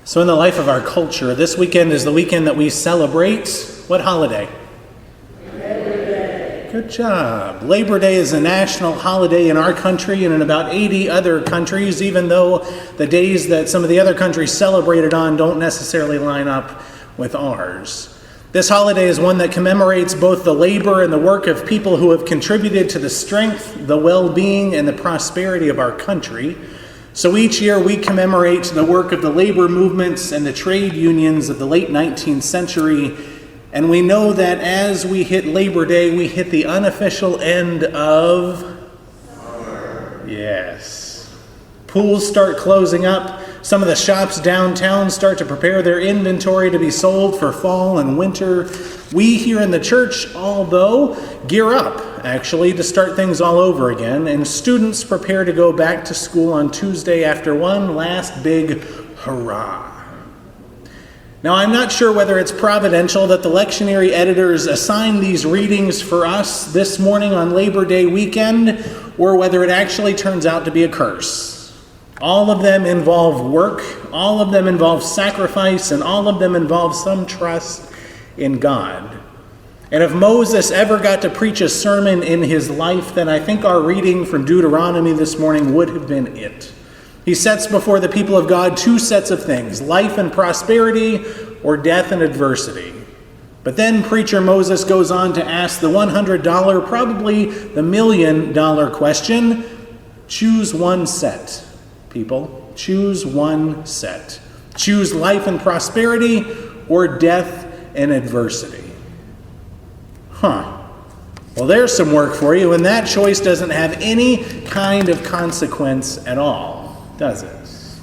So in the life of our culture, this weekend is the weekend that we celebrate what holiday? Labor Day. Good job. Labor Day is a national holiday in our country and in about 80 other countries, even though the days that some of the other countries celebrate it on don't necessarily line up with ours. This holiday is one that commemorates both the labor and the work of people who have contributed to the strength, the well-being, and the prosperity of our country. So each year we commemorate the work of the labor movements and the trade unions of the late 19th century, and we know that as we hit Labor Day, we hit the unofficial end of summer. Yes. Pools start closing up. Some of the shops downtown start to prepare their inventory to be sold for fall and winter. We here in the church, although, gear up, actually, to start things all over again, and students prepare to go back to school on Tuesday after one last big hurrah. Now, I'm not sure whether it's providential that the lectionary editors assign these readings for us this morning on Labor Day weekend, or whether it actually turns out to be a curse. All of them involve work, all of them involve sacrifice, and all of them involve some trust in God. And if Moses ever got to preach a sermon in his life, then I think our reading from Deuteronomy this morning would have been it. He sets before the people of God two sets of things, life and prosperity or death and adversity. But then preacher Moses goes on to ask the $100, probably the $1 million question, choose one set. People, choose one set. Choose life and prosperity or death and adversity. Well, there's some work for you, and that choice doesn't have any kind of consequence at all, does it?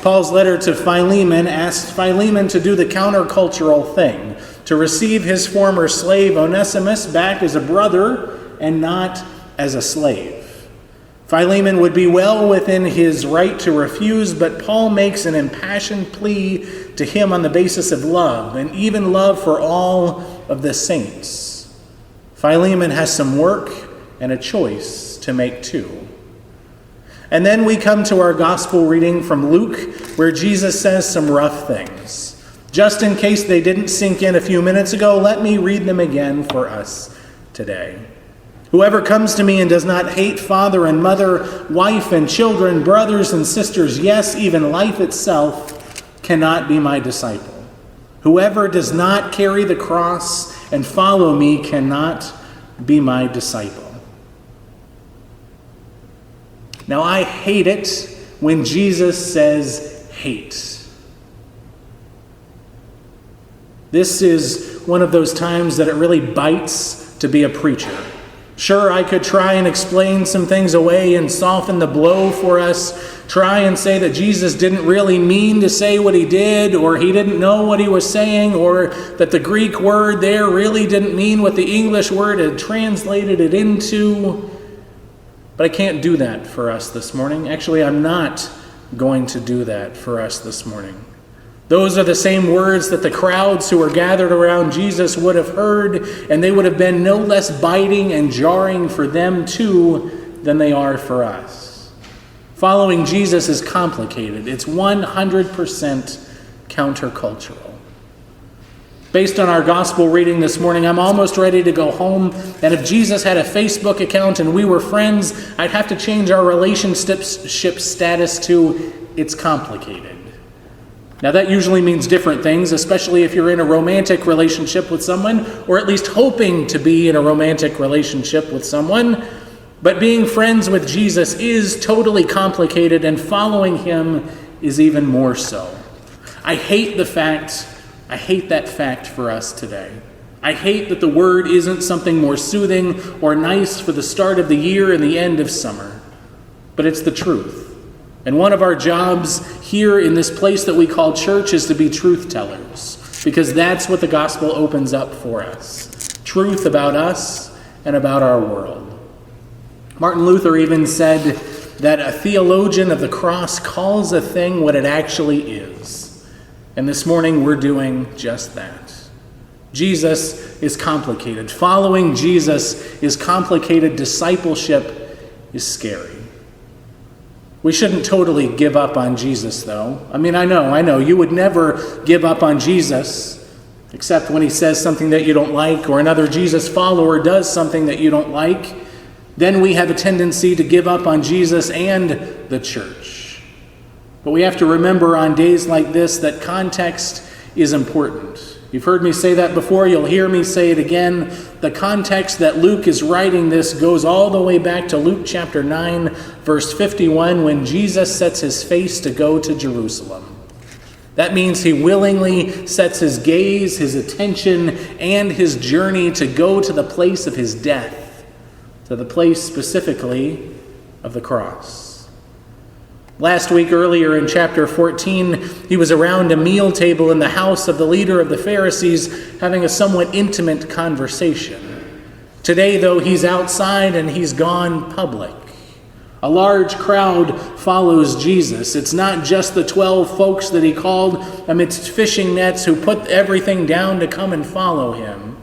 Paul's letter to Philemon asks Philemon to do the countercultural thing, to receive his former slave Onesimus back as a brother and not as a slave. Philemon would be well within his right to refuse, but Paul makes an impassioned plea to him on the basis of love, and even love for all of the saints. Philemon has some work and a choice to make too. And then we come to our gospel reading from Luke, where Jesus says some rough things. Just in case they didn't sink in a few minutes ago, let me read them again for us today. Whoever comes to me and does not hate father and mother, wife and children, brothers and sisters, yes, even life itself, cannot be my disciple. Whoever does not carry the cross and follow me cannot be my disciple. Now, I hate it when Jesus says hate. This is one of those times that it really bites to be a preacher. Sure, I could try and explain some things away and soften the blow for us, try and say that Jesus didn't really mean to say what he did, or he didn't know what he was saying, or that the Greek word there really didn't mean what the English word had translated it into. But I can't do that for us this morning. Actually, I'm not going to do that for us this morning. Those are the same words that the crowds who were gathered around Jesus would have heard, and they would have been no less biting and jarring for them too than they are for us. Following Jesus is complicated. It's 100% countercultural. Based on our gospel reading this morning, I'm almost ready to go home, and if Jesus had a Facebook account and we were friends, I'd have to change our relationship status to it's complicated. Now that usually means different things, especially if you're in a romantic relationship with someone, or at least hoping to be in a romantic relationship with someone. But being friends with Jesus is totally complicated, and following him is even more so. I hate that fact for us today. I hate that the word isn't something more soothing or nice for the start of the year and the end of summer. But it's the truth. And one of our jobs here in this place that we call church is to be truth tellers, because that's what the gospel opens up for us. Truth about us and about our world. Martin Luther even said that a theologian of the cross calls a thing what it actually is. And this morning we're doing just that. Jesus is complicated. Following Jesus is complicated. Discipleship is scary. We shouldn't totally give up on Jesus, though. I mean, I know, you would never give up on Jesus, except when he says something that you don't like, or another Jesus follower does something that you don't like. Then we have a tendency to give up on Jesus and the church. But we have to remember on days like this that context is important. You've heard me say that before. You'll hear me say it again. The context that Luke is writing this goes all the way back to Luke chapter 9, verse 51, when Jesus sets his face to go to Jerusalem. That means he willingly sets his gaze, his attention, and his journey to go to the place of his death, to the place specifically of the cross. Last week, earlier in chapter 14, he was around a meal table in the house of the leader of the Pharisees, having a somewhat intimate conversation. Today, though, he's outside and he's gone public. A large crowd follows Jesus. It's not just the 12 folks that he called amidst fishing nets who put everything down to come and follow him.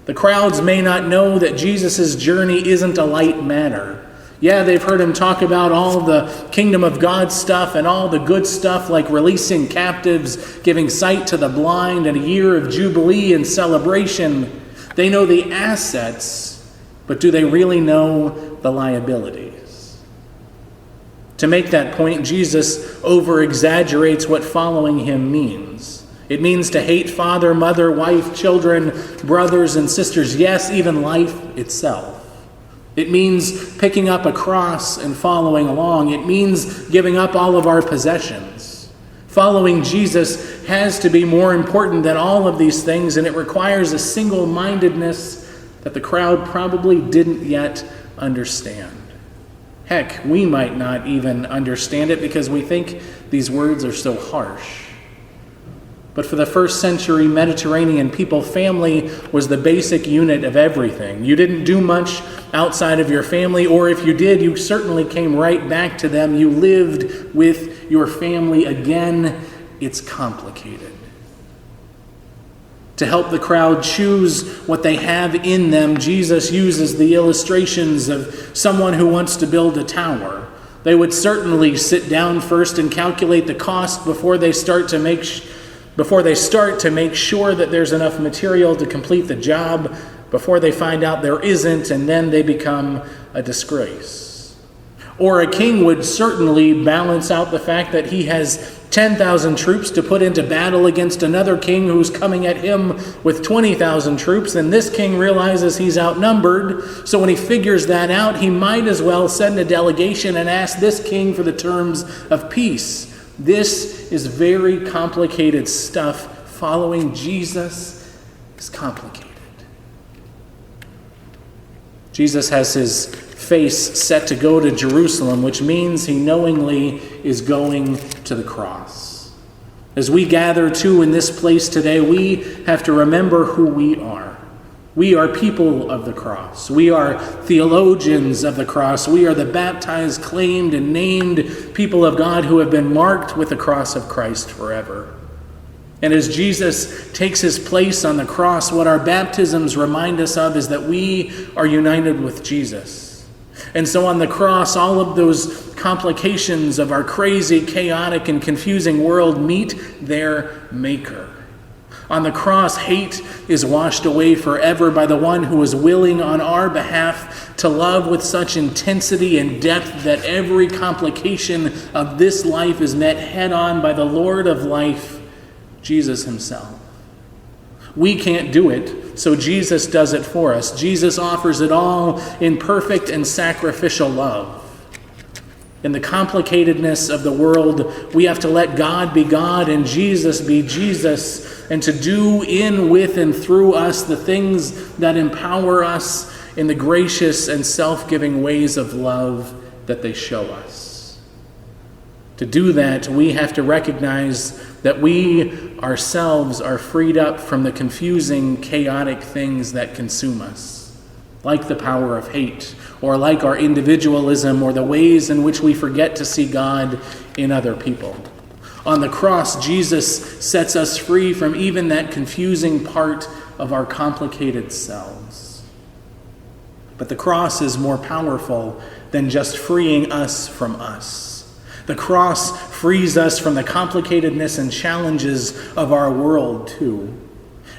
The crowds may not know that Jesus' journey isn't a light matter. Yeah, they've heard him talk about all the kingdom of God stuff and all the good stuff like releasing captives, giving sight to the blind, and a year of jubilee and celebration. They know the assets, but do they really know the liabilities? To make that point, Jesus over-exaggerates what following him means. It means to hate father, mother, wife, children, brothers, and sisters, yes, even life itself. It means picking up a cross and following along. It means giving up all of our possessions. Following Jesus has to be more important than all of these things, and it requires a single-mindedness that the crowd probably didn't yet understand. Heck, we might not even understand it because we think these words are so harsh. But for the first century Mediterranean people, family was the basic unit of everything. You didn't do much outside of your family, or if you did, you certainly came right back to them. You lived with your family. Again, it's complicated. To help the crowd choose what they have in them, Jesus uses the illustrations of someone who wants to build a tower. They would certainly sit down first and calculate the cost before they start to make sure that there's enough material to complete the job, before they find out there isn't, and then they become a disgrace. Or a king would certainly balance out the fact that he has 10,000 troops to put into battle against another king who's coming at him with 20,000 troops, and this king realizes he's outnumbered, so when he figures that out, he might as well send a delegation and ask this king for the terms of peace. This is very complicated stuff. Following Jesus is complicated. Jesus has his face set to go to Jerusalem, which means he knowingly is going to the cross. As we gather too in this place today, we have to remember who we are. We are people of the cross. We are theologians of the cross. We are the baptized, claimed, and named people of God who have been marked with the cross of Christ forever. And as Jesus takes his place on the cross, what our baptisms remind us of is that we are united with Jesus. And so on the cross, all of those complications of our crazy, chaotic, and confusing world meet their maker. On the cross, hate is washed away forever by the one who is willing on our behalf to love with such intensity and depth that every complication of this life is met head on by the Lord of life, Jesus himself. We can't do it, so Jesus does it for us. Jesus offers it all in perfect and sacrificial love. In the complicatedness of the world, we have to let God be God and Jesus be Jesus, and to do in, with, and through us the things that empower us in the gracious and self-giving ways of love that they show us. To do that, we have to recognize that we ourselves are freed up from the confusing, chaotic things that consume us, like the power of hate, or like our individualism, or the ways in which we forget to see God in other people. On the cross, Jesus sets us free from even that confusing part of our complicated selves. But the cross is more powerful than just freeing us from us. The cross frees us from the complicatedness and challenges of our world, too.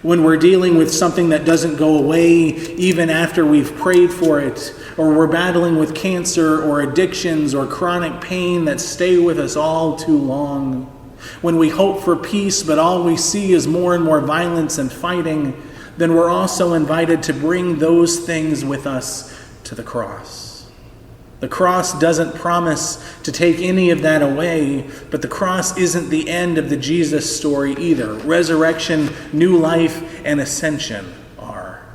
When we're dealing with something that doesn't go away even after we've prayed for it, or we're battling with cancer or addictions or chronic pain that stay with us all too long. When we hope for peace, but all we see is more and more violence and fighting, then we're also invited to bring those things with us to the cross. The cross doesn't promise to take any of that away, but the cross isn't the end of the Jesus story either. Resurrection, new life, and ascension are.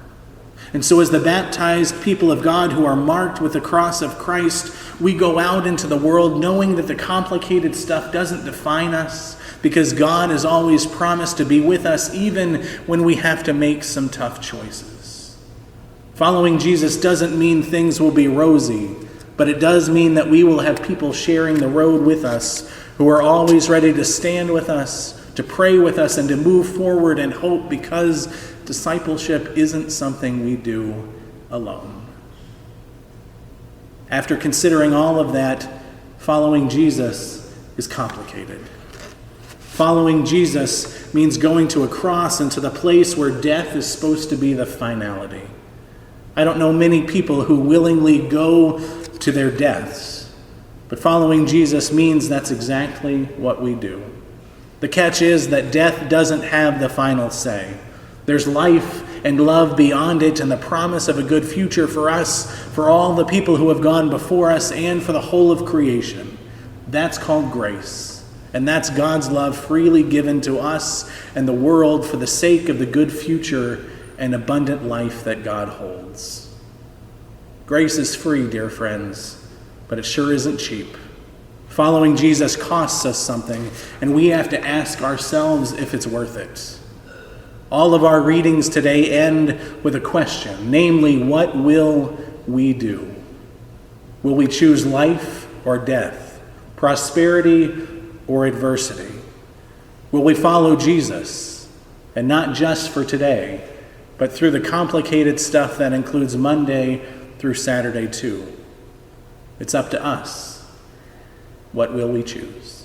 And so as the baptized people of God who are marked with the cross of Christ, we go out into the world knowing that the complicated stuff doesn't define us, because God has always promised to be with us even when we have to make some tough choices. Following Jesus doesn't mean things will be rosy, but it does mean that we will have people sharing the road with us who are always ready to stand with us, to pray with us, and to move forward in hope, because discipleship isn't something we do alone. After considering all of that, following Jesus is complicated. Following Jesus means going to a cross and to the place where death is supposed to be the finality. I don't know many people who willingly go to their deaths, but following Jesus means that's exactly what we do. The catch is that death doesn't have the final say. There's life and love beyond it, and the promise of a good future for us, for all the people who have gone before us, and for the whole of creation. That's called grace, and that's God's love freely given to us and the world for the sake of the good future and abundant life that God holds. Grace is free, dear friends, but it sure isn't cheap. Following Jesus costs us something, and we have to ask ourselves if it's worth it. All of our readings today end with a question, namely, what will we do? Will we choose life or death, prosperity or adversity? Will we follow Jesus, and not just for today, but through the complicated stuff that includes Monday through Saturday too? It's up to us. What will we choose?